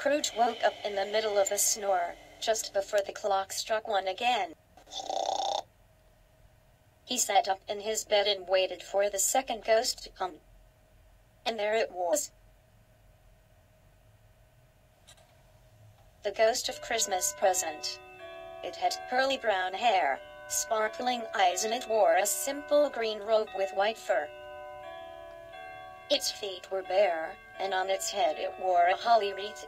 Scrooge woke up in the middle of a snore, just before the clock struck 1 again. He sat up in his bed and waited for the second ghost to come. And there it was. The ghost of Christmas present. It had curly brown hair, sparkling eyes, and it wore a simple green robe with white fur. Its feet were bare, and on its head it wore a holly wreath.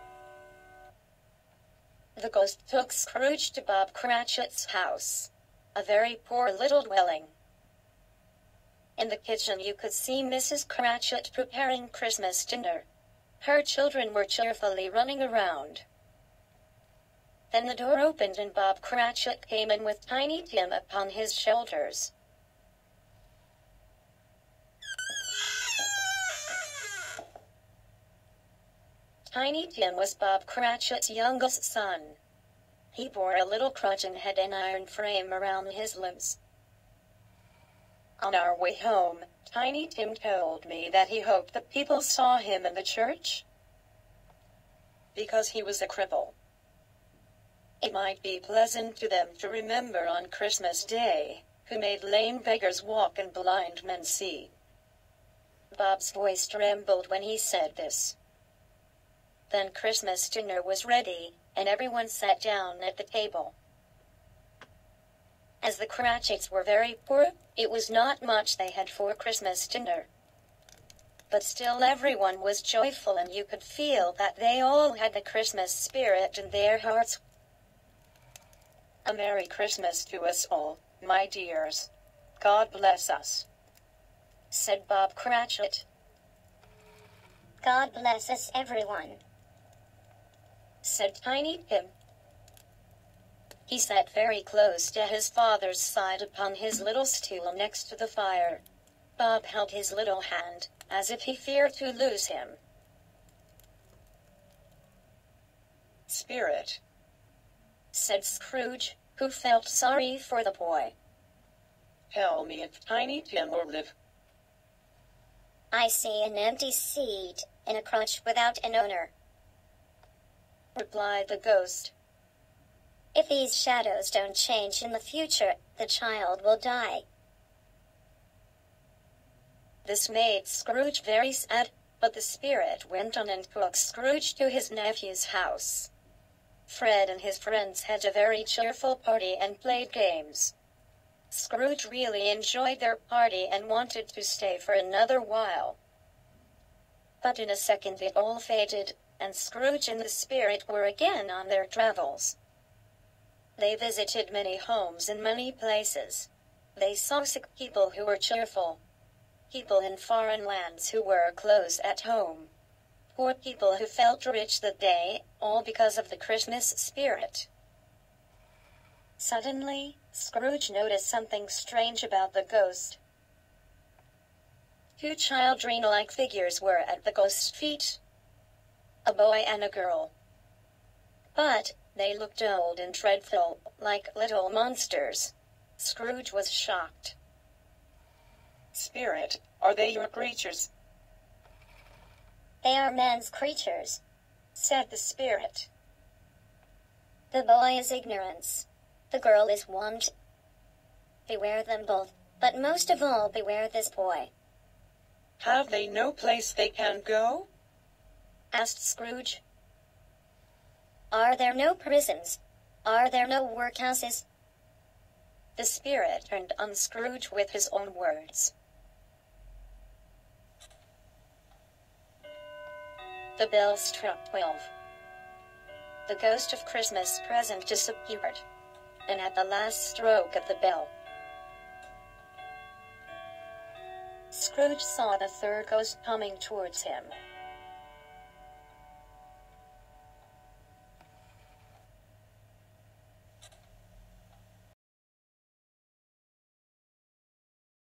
The ghost took Scrooge to Bob Cratchit's house, a very poor little dwelling. In the kitchen you could see Mrs. Cratchit preparing Christmas dinner. Her children were cheerfully running around. Then the door opened and Bob Cratchit came in with Tiny Tim upon his shoulders. Tiny Tim was Bob Cratchit's youngest son. He bore a little crutch and had an iron frame around his limbs. On our way home, Tiny Tim told me that he hoped the people saw him in the church because he was a cripple. It might be pleasant to them to remember on Christmas Day, who made lame beggars walk and blind men see. Bob's voice trembled when he said this. Then Christmas dinner was ready, and everyone sat down at the table. As the Cratchits were very poor, it was not much they had for Christmas dinner. But still everyone was joyful, and you could feel that they all had the Christmas spirit in their hearts. A Merry Christmas to us all, my dears. God bless us, said Bob Cratchit. God bless us, everyone, said Tiny Tim. He sat very close to his father's side upon his little stool next to the fire. Bob held his little hand, as if he feared to lose him. Spirit, said Scrooge, who felt sorry for the boy. Tell me if Tiny Tim will live. I see an empty seat in a crutch without an owner, replied the ghost. If these shadows don't change in the future, the child will die. This made Scrooge very sad, but the spirit went on and took Scrooge to his nephew's house. Fred and his friends had a very cheerful party and played games. Scrooge really enjoyed their party and wanted to stay for another while. But in a second it all faded, and Scrooge and the spirit were again on their travels. They visited many homes in many places. They saw sick people who were cheerful, people in foreign lands who were close at home, poor people who felt rich that day, all because of the Christmas spirit. Suddenly, Scrooge noticed something strange about the ghost. 2 children-like figures were at the ghost's feet, a boy and a girl. But they looked old and dreadful, like little monsters. Scrooge was shocked. Spirit, are they your creatures? They are men's creatures, said the spirit. The boy is ignorance, the girl is want. Beware them both, but most of all beware this boy. Have they no place they can go? asked Scrooge. Are there no prisons? Are there no workhouses? The spirit turned on Scrooge with his own words. The bell struck 12. The ghost of Christmas present disappeared, and at the last stroke of the bell, Scrooge saw the third ghost coming towards him.